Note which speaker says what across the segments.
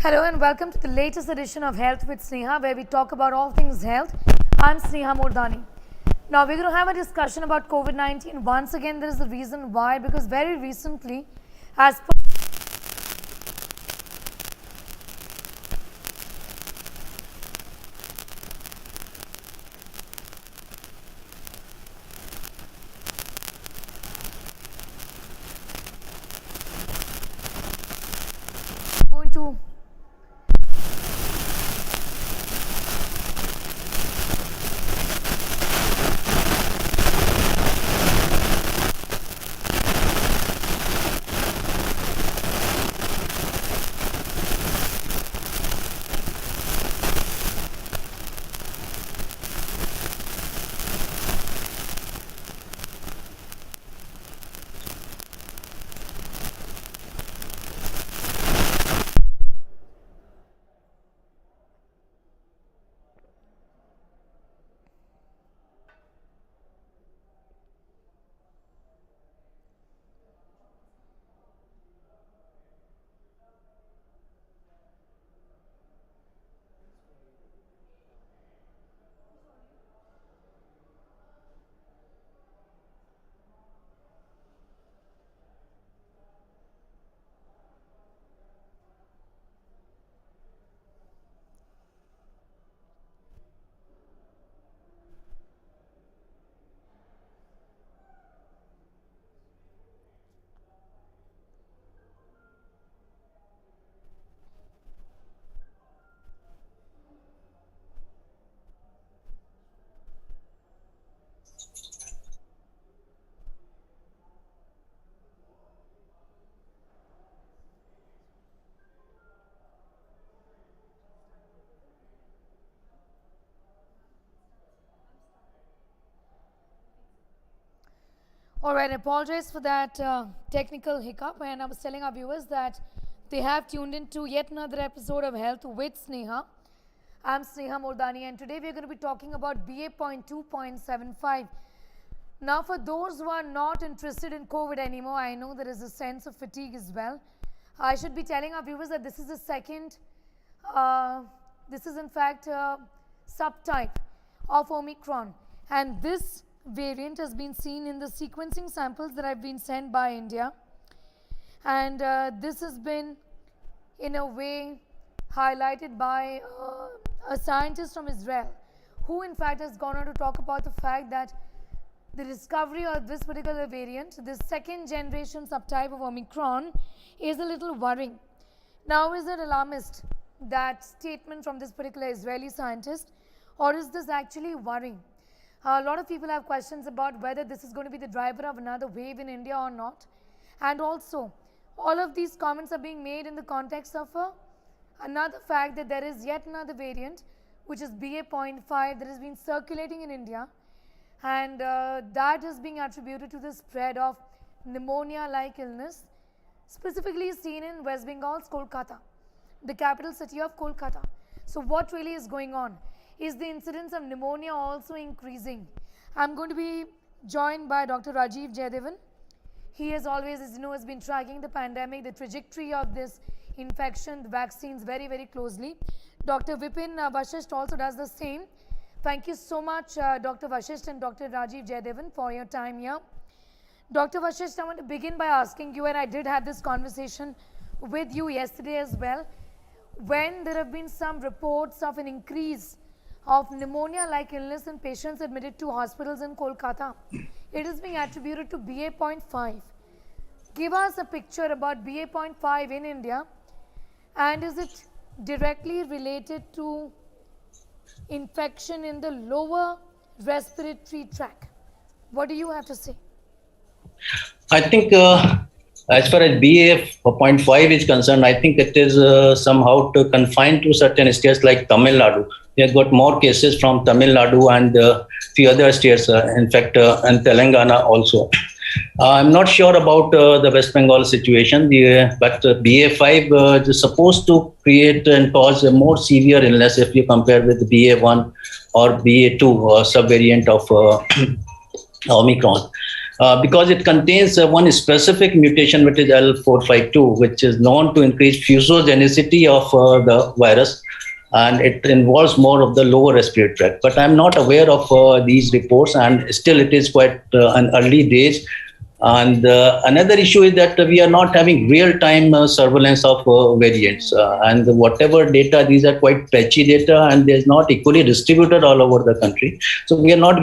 Speaker 1: Hello and welcome to the latest edition of Health with Sneha, where we talk about all things health. I'm Sneha Mordani. Now we're going to have a discussion about COVID-19. Once again, there is a reason why, because very recently, as per going to Alright, I apologize for that technical hiccup, and I was telling our viewers that they have tuned into yet another episode of Health with Sneha. I'm Sneha Mordani, and today we're going to be talking about BA.2.75. Now, for those who are not interested in COVID anymore, I know there is a sense of fatigue as well. I should be telling our viewers that this is the second, this is in fact a subtype of Omicron, and this variant has been seen in the sequencing samples that have been sent by India, and this has been in a way highlighted by a scientist from Israel, who in fact has gone on to talk about the fact that the discovery of this particular variant, this second generation subtype of Omicron, is a little worrying. Now, is it alarmist, that statement from this particular Israeli scientist, or is this actually worrying? A lot of people have questions about whether this is going to be the driver of another wave in India or not. And also, all of these comments are being made in the context of another fact that there is yet another variant, which is BA.5, that has been circulating in India. And that is being attributed to the spread of pneumonia-like illness, specifically seen in West Bengal's Kolkata, the capital city of Kolkata. So what really is going on? Is the incidence of pneumonia also increasing? I'm going to be joined by Dr. Rajeev Jaydevan. He has always, as you know, has been tracking the pandemic, the trajectory of this infection, the vaccines very, very closely. Dr. Vipin Vashisht also does the same. Thank you so much, Dr. Vashisht and Dr. Rajeev Jaydevan, for your time here. Dr. Vashisht, I want to begin by asking you, and I did have this conversation with you yesterday as well, when there have been some reports of an increase of pneumonia-like illness in patients admitted to hospitals in Kolkata. It is being attributed to BA.5. Give us a picture about BA.5 in India, and is it directly related to infection in the lower respiratory tract? What do you have to say?
Speaker 2: I think as far as BA.5 is concerned, I think it is somehow confined to certain states like Tamil Nadu. We have got more cases from Tamil Nadu and few other states, in fact, and Telangana also. I'm not sure about the West Bengal situation, but BA.5 is supposed to create and cause a more severe illness if you compare with BA.1 or BA.2 sub-variant of Omicron. because it contains one specific mutation, which is L452, which is known to increase fusogenicity of the virus, and it involves more of the lower respiratory tract. But I'm not aware of these reports, and still it is quite an early days. And another issue is that we are not having real-time surveillance of variants. And whatever data, these are quite patchy data, and they're not equally distributed all over the country. So we are not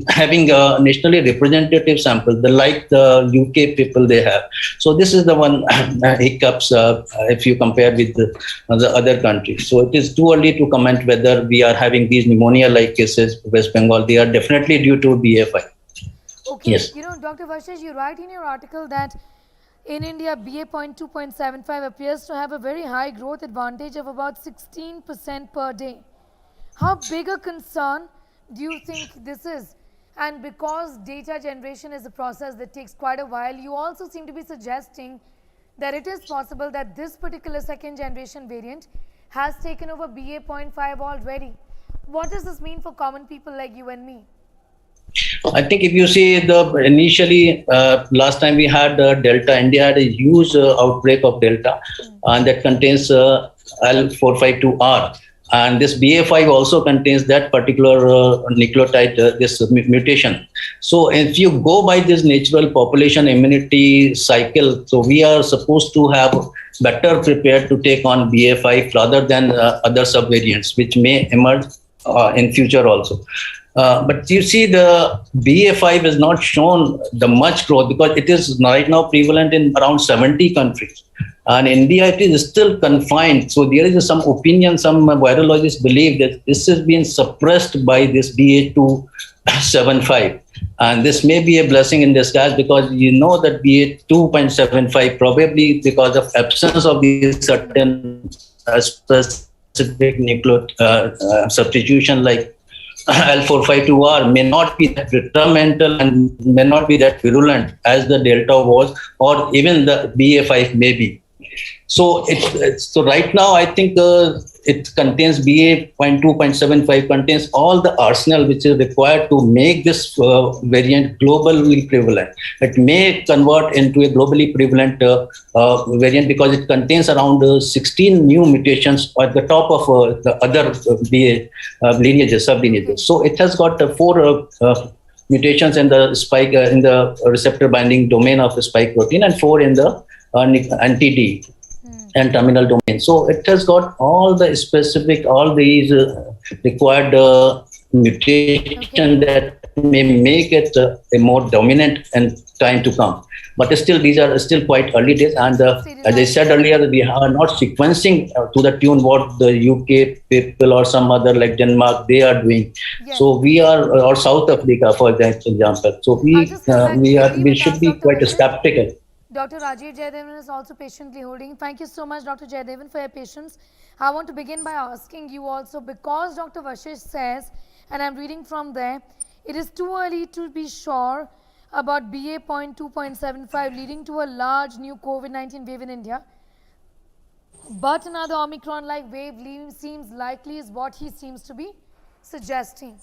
Speaker 2: having nationally representative samples, like the UK people they have. So this is the one hiccups if you compare with the other countries. So it is too early to comment whether we are having these pneumonia-like cases in West Bengal. They are definitely due to BA.5.
Speaker 1: Okay,
Speaker 2: Yes.
Speaker 1: Dr. Vashesh, you write in your article that in India, BA.2.75 appears to have a very high growth advantage of about 16% per day. How big a concern do you think this is? And because data generation is a process that takes quite a while, you also seem to be suggesting that it is possible that this particular second generation variant has taken over BA.5 already. What does this mean for common people like you and me?
Speaker 2: I think if you see initially last time we had Delta, India had a huge outbreak of Delta, and that contains L452R. And this BA.5 also contains that particular nucleotide, this mutation. So if you go by this natural population immunity cycle, so we are supposed to have better prepared to take on BA.5 rather than other subvariants, which may emerge in future also. But you see, the BA.5 has not shown the much growth because it is right now prevalent in around 70 countries. And India, it is still confined. So there is some opinion, some virologists believe that this has been suppressed by this BA.2.75. And this may be a blessing in disguise because you know that BA.2.75, probably because of absence of these certain specific nucleotide substitution like L452R may not be that detrimental and may not be that virulent as the Delta was, or even the BA.5 may be. So so right now, I think it contains BA.2.75 contains all the arsenal which is required to make this variant globally prevalent. It may convert into a globally prevalent variant because it contains around 16 new mutations at the top of the other BA lineages, sub-lineages. So it has got 4 mutations in the spike in the receptor binding domain of the spike protein and 4 in the anti-D and terminal domain. So it has got all the specific, all these required mutation that may make it a more dominant in time to come. But still, these are still quite early days. And as I said earlier, we are not sequencing to the tune what the UK people or some other like Denmark, they are doing. Yes. So we are, or South Africa, for example. So we should be quite skeptical.
Speaker 1: Dr. Rajiv Jaydevan is also patiently holding. Thank you so much, Dr. Jaydevan, for your patience. I want to begin by asking you also, because Dr. Vashesh says, and I'm reading from there, it is too early to be sure about BA.2.75 leading to a large new COVID-19 wave in India. But another Omicron-like wave seems likely is what he seems to be suggesting.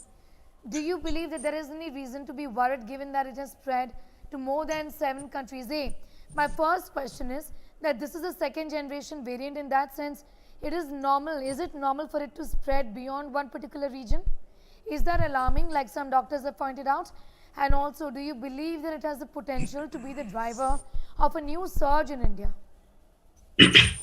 Speaker 1: Do you believe that there is any reason to be worried given that it has spread to more than 7 countries? My first question is that this is a second generation variant. In that sense, it is normal. Is it normal for it to spread beyond one particular region? Is that alarming, like some doctors have pointed out? And also, do you believe that it has the potential to be the driver of a new surge in India?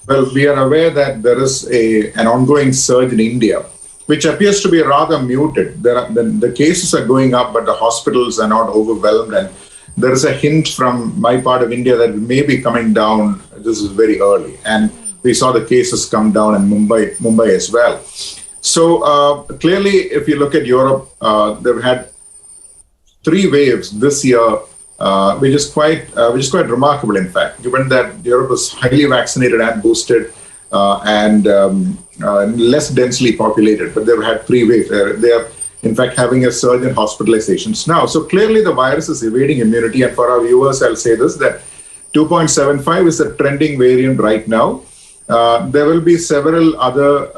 Speaker 3: Well, we are aware that there is an ongoing surge in India, which appears to be rather muted. The cases are going up, but the hospitals are not overwhelmed, and there is a hint from my part of India that it may be coming down. This is very early. And we saw the cases come down in Mumbai as well. So clearly, if you look at Europe, they've had 3 waves this year, which is quite remarkable, in fact, given that Europe is highly vaccinated and boosted and less densely populated. But they've had 3 waves. They are in fact having a surge in hospitalizations now. So clearly the virus is evading immunity. And for our viewers, I'll say this, that 2.75 is a trending variant right now. There will be several other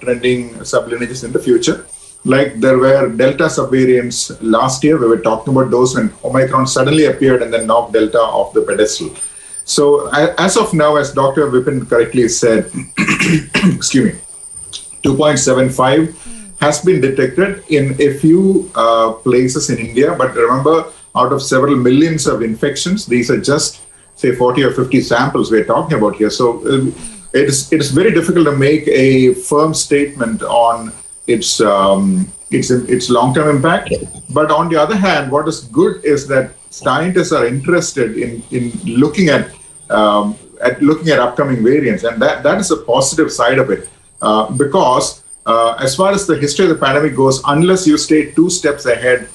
Speaker 3: trending sublineages in the future. Like there were Delta subvariants last year. We were talking about those when Omicron suddenly appeared and then knocked Delta off the pedestal. So as of now, as Dr. Vipin correctly said, excuse me, 2.75 has been detected in a few places in India. But remember, out of several millions of infections, these are just, say, 40 or 50 samples we're talking about here. So it is very difficult to make a firm statement on its long-term impact. But on the other hand, what is good is that scientists are interested in looking at upcoming variants, and that is a positive side of it, because as far as the history of the pandemic goes, unless you stay 2 steps ahead,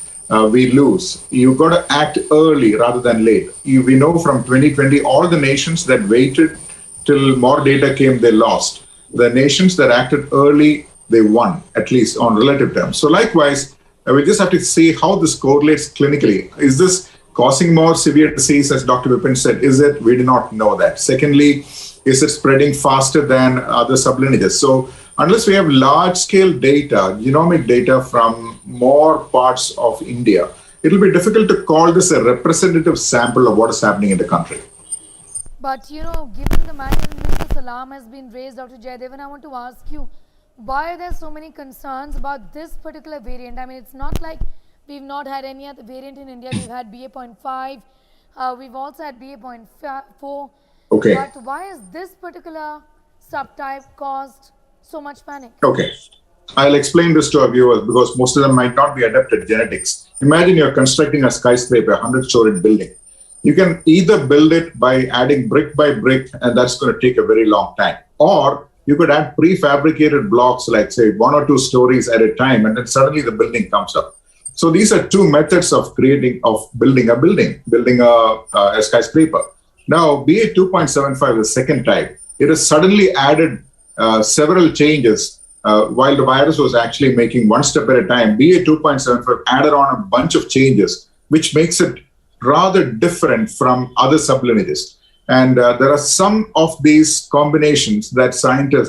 Speaker 3: we lose. You've got to act early rather than late. We know from 2020, all the nations that waited till more data came, they lost. The nations that acted early, they won, at least on relative terms. So likewise, we just have to see how this correlates clinically. Is this causing more severe disease, as Dr. Vipin said? Is it? We do not know that. Secondly, is it spreading faster than other sublineages? So unless we have large-scale data, genomic data from more parts of India, it will be difficult to call this a representative sample of what is happening in the country.
Speaker 1: But given the manner in which this alarm has been raised, Dr. Jayadevan, I want to ask you, why are there so many concerns about this particular variant? I mean, it's not like we've not had any other variant in India. We've had BA.5, we've also had BA.4.
Speaker 3: Okay.
Speaker 1: But why is this particular subtype caused so much panic?
Speaker 3: Okay. I'll explain this to our viewers because most of them might not be adept at genetics. Imagine you're constructing a skyscraper, a 100-story building. You can either build it by adding brick by brick, and that's going to take a very long time. Or you could add prefabricated blocks, like say 1 or 2 stories at a time, and then suddenly the building comes up. So these are 2 methods of building a skyscraper. Now, BA.2.75 is the second type. It has suddenly added several changes while the virus was actually making 1 step at a time. BA.2.75 added on a bunch of changes, which makes it rather different from other sublineages. And there are some of these combinations that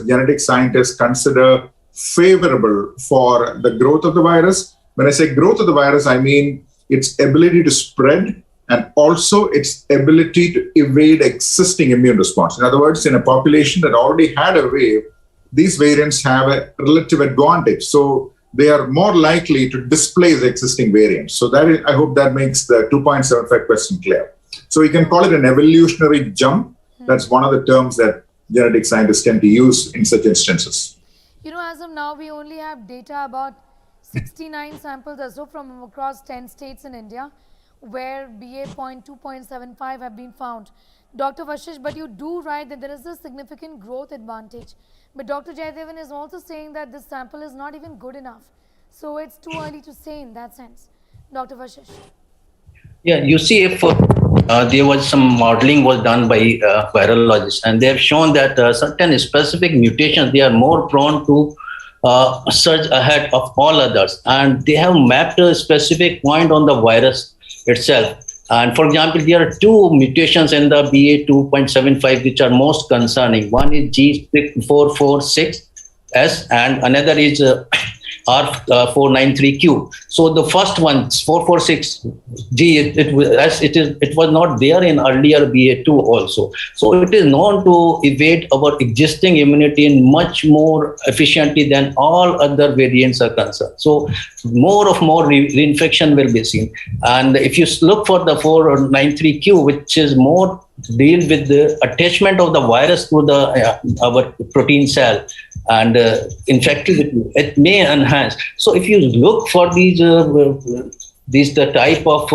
Speaker 3: genetic scientists consider favorable for the growth of the virus. When I say growth of the virus, I mean its ability to spread and also its ability to evade existing immune response. In other words, in a population that already had a wave, these variants have a relative advantage. So they are more likely to displace existing variants. So I hope that makes the 2.75 question clear. So you can call it an evolutionary jump. That's one of the terms that genetic scientists tend to use in such instances.
Speaker 1: As of now, we only have data about 69 samples or so from across 10 states in India, where BA.2.75 have been found. Dr. Vashish, but you do write that there is a significant growth advantage. But Dr. Jayadevan is also saying that this sample is not even good enough. So it's too early to say in that sense. Dr. Vashish.
Speaker 2: Yeah, you see, if there was some modeling was done by virologists, and they have shown that certain specific mutations, they are more prone to surge ahead of all others. And they have mapped a specific point on the virus itself. And for example, there are 2 mutations in the BA.2.75 which are most concerning. One is G446S and another is R493Q. So the first one, 446G, it was not there in earlier BA2 also. So it is known to evade our existing immunity in much more efficiently than all other variants are concerned. So more reinfection will be seen. And if you look for the 493Q, which is more deal with the attachment of the virus to our protein cell and infectivity, it may enhance. So if you look for these the type of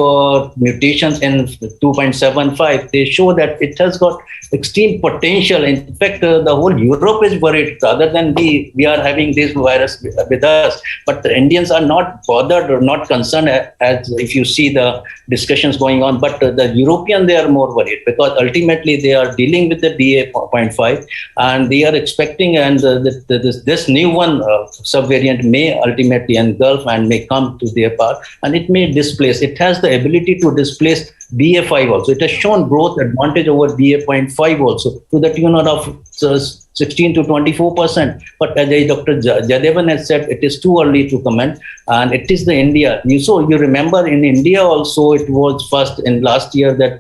Speaker 2: mutations in 2.75, they show that it has got extreme potential. In fact, the whole Europe is worried rather than we are having this virus with us. But the Indians are not bothered or not concerned as if you see the discussions going on. But the European, they are more worried because ultimately they are dealing with the BA.5 and they are expecting and this new one subvariant may ultimately engulf and may come to their part and it may displace. It has the ability to displace BA.5 also. It has shown growth advantage over BA.5 also to the tune of 16 to 24%. But as Dr. Jadevan has said, it is too early to comment. And it is the India. You remember in India also, it was first in last year that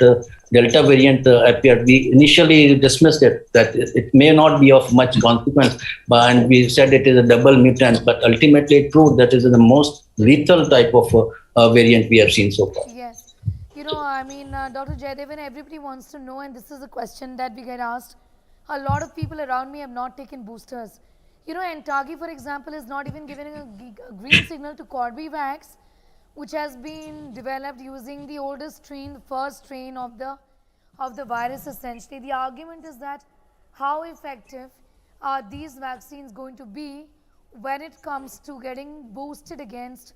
Speaker 2: Delta variant appeared. We initially dismissed it, that it may not be of much consequence, and we said it is a double mutant, but ultimately it proved that it is the most lethal type of variant we have seen so far.
Speaker 1: Yes. Dr. Jayadevan, everybody wants to know, and this is a question that we get asked. A lot of people around me have not taken boosters. And Tagi, for example, is not even giving a green signal to Corbevax, which has been developed using the oldest strain, the first strain of the virus essentially. The argument is that how effective are these vaccines going to be when it comes to getting boosted against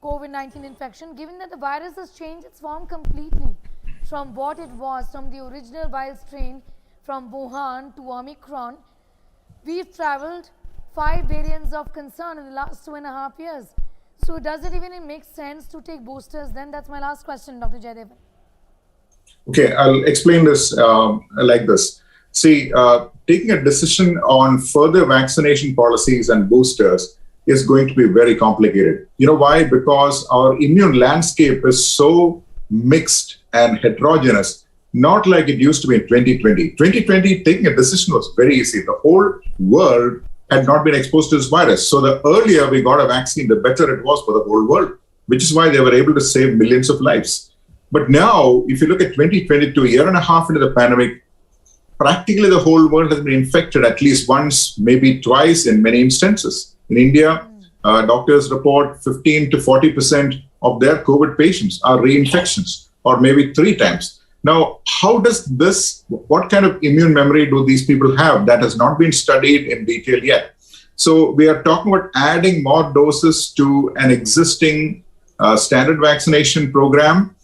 Speaker 1: COVID-19 infection, given that the virus has changed its form completely from what it was, from the original wild strain, from Wuhan to Omicron. We've traveled 5 variants of concern in the last 2.5 years. So does it even make sense to take boosters then? That's my last question, Dr. Jayadevan.
Speaker 3: Okay, I'll explain this like this. See, taking a decision on further vaccination policies and boosters is going to be very complicated. You know why? Because our immune landscape is so mixed and heterogeneous, not like it used to be in 2020. 2020, taking a decision was very easy. The whole world had not been exposed to this virus. So the earlier we got a vaccine, the better it was for the whole world, which is why they were able to save millions of lives. But now, if you look at 2022, a year and a half into the pandemic, practically the whole world has been infected at least once, maybe twice in many instances. In India, doctors report 15 to 40% of their COVID patients are reinfections, or maybe 3 times. Now, how does this, what kind of immune memory do these people have? That has not been studied in detail yet. So we are talking about adding more doses to an existing standard vaccination program.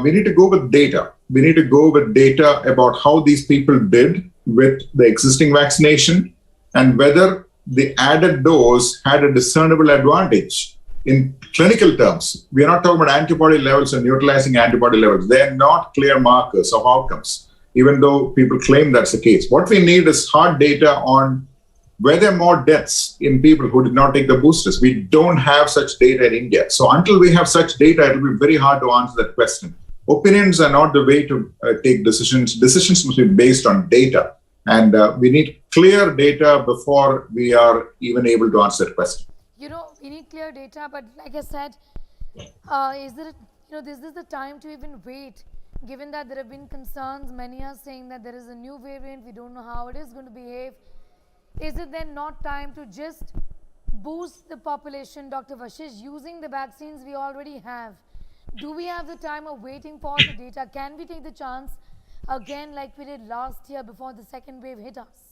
Speaker 3: We need to go with data. We need to go with data about how these people did with the existing vaccination and whether the added dose had a discernible advantage. In clinical terms, we are not talking about antibody levels and neutralizing antibody levels. They are not clear markers of outcomes, even though people claim that's the case. What we need is hard data on were there more deaths in people who did not take the boosters. We don't have such data in India. So until we have such data, it will be very hard to answer that question. Opinions are not the way to take decisions. Decisions must be based on data. And we need clear data before we are even able to answer that question.
Speaker 1: We need clear data, but like I said, this is the time to even wait, given that there have been concerns. Many are saying that there is a new variant, we don't know how it is going to behave. Is it then not time to just boost the population, Dr. Vashish, using the vaccines we already have? Do we have the time of waiting for the data? Can we take the chance again like we did last year before the second wave hit us?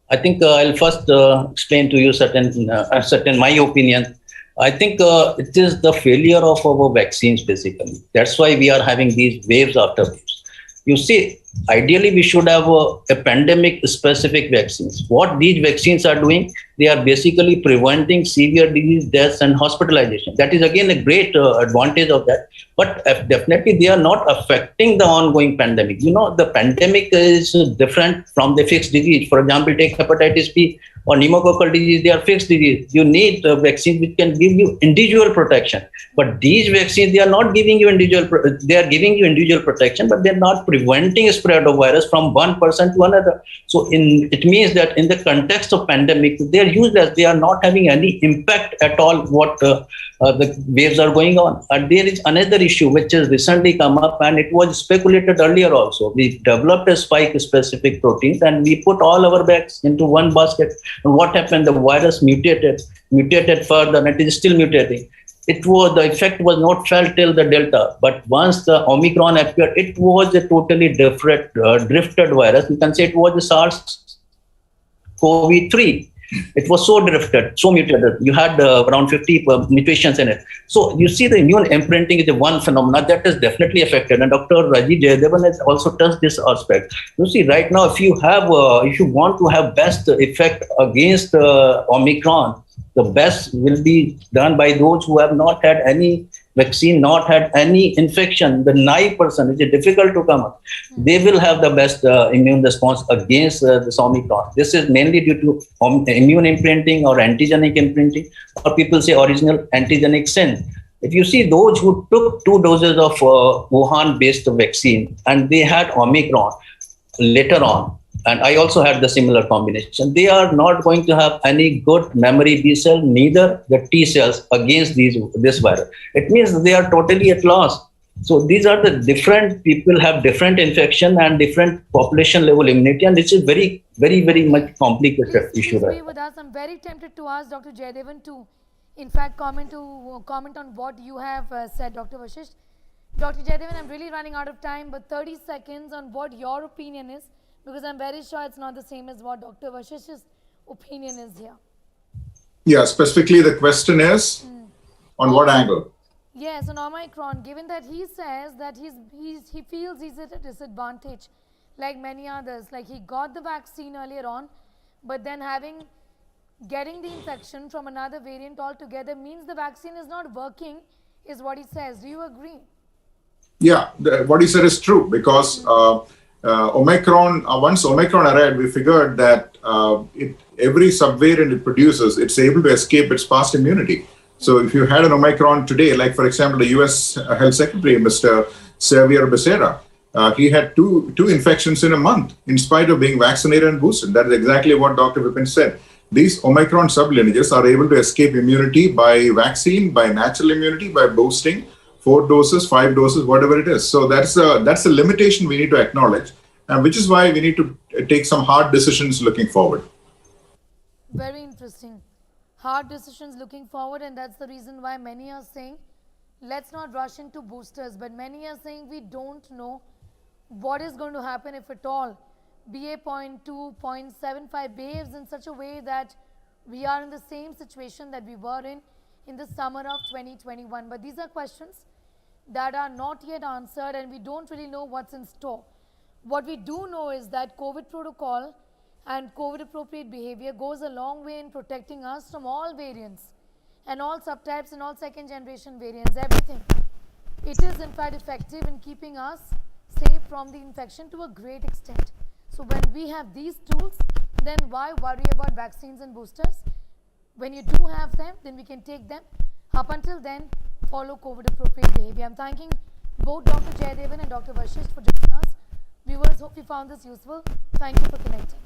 Speaker 2: I think I'll first explain to you certain my opinion. I think it is the failure of our vaccines, basically. That's why we are having these waves after waves. You see, ideally, we should have a pandemic-specific vaccines. What these vaccines are doing, they are basically preventing severe disease, deaths, and hospitalization. That is, again, a great advantage of that. But definitely, they are not affecting the ongoing pandemic. The pandemic is different from the fixed disease. For example, take hepatitis B or pneumococcal disease, they are fixed disease. You need vaccines which can give you individual protection. But these vaccines, they are not giving you they are giving you individual protection, but they're not preventing spread of virus from one person to another. So it means that in the context of pandemic, they are useless. They are not having any impact at all what the waves are going on. And there is another issue which has recently come up, and it was speculated earlier also. We developed a spike-specific protein and we put all our bags into one basket. And what happened? The virus mutated further, and it is still mutating. The effect was not felt till the Delta, but once the Omicron appeared, it was a totally different drifted virus. You can say it was the SARS-CoV-3. It was so drifted, so mutated. You had around 50 mutations in it. So you see the immune imprinting is the one phenomenon that is definitely affected. And Dr. Raji Jayadevan has also touched this aspect. You see, right now, if you want to have best effect against Omicron, the best will be done by those who have not had any vaccine not had any infection, the naive person, which is difficult to come up, they will have the best immune response against this Omicron. This is mainly due to immune imprinting or antigenic imprinting, or people say original antigenic sin. If you see those who took 2 doses of Wuhan-based vaccine and they had Omicron later on, and I also had the similar combination, they are not going to have any good memory B cell, neither the T cells against this virus. It means they are totally at loss. So these are the different people have different infection and different population level immunity, and this is very, very, very much complicated issue.
Speaker 1: Please be with us. I'm very tempted to ask Dr. Jaydevan to, in fact, comment on what you have said, Dr. Vashisht. Dr. Jaydevan, I'm really running out of time, but 30 seconds on what your opinion is, because I'm very sure it's not the same as what Dr. Vashisht's opinion is here.
Speaker 3: Yeah, specifically the question is on what angle?
Speaker 1: Yes, on Omicron, given that he says that he feels he's at a disadvantage, like many others, like he got the vaccine earlier on, but then getting the infection from another variant altogether means the vaccine is not working, is what he says. Do you agree?
Speaker 3: Yeah, what he said is true, because Omicron, once Omicron arrived, we figured that every subvariant it produces, it's able to escape its past immunity. So if you had an Omicron today, like for example, the US Health Secretary, Mr. Xavier Becerra, he had two infections in a month in spite of being vaccinated and boosted. That is exactly what Dr. Vipin said. These Omicron sublineages are able to escape immunity by vaccine, by natural immunity, by boosting 4 doses, 5 doses, whatever it is. So that's a limitation we need to acknowledge, and which is why we need to take some hard decisions looking forward.
Speaker 1: Very interesting. Hard decisions looking forward, and that's the reason why many are saying, let's not rush into boosters, but many are saying we don't know what is going to happen if at all. BA.2.75 behaves in such a way that we are in the same situation that we were in the summer of 2021. But these are questions that are not yet answered, and we don't really know what's in store. What we do know is that COVID protocol and COVID appropriate behavior goes a long way in protecting us from all variants and all subtypes and all second generation variants, everything. It is in fact effective in keeping us safe from the infection to a great extent. So when we have these tools, then why worry about vaccines and boosters? When you do have them, then we can take them. Up until then, follow COVID appropriate behavior. I'm thanking both Dr. Jaydevan and Dr. Vashisht for joining us. Viewers, hope you found this useful. Thank you for connecting.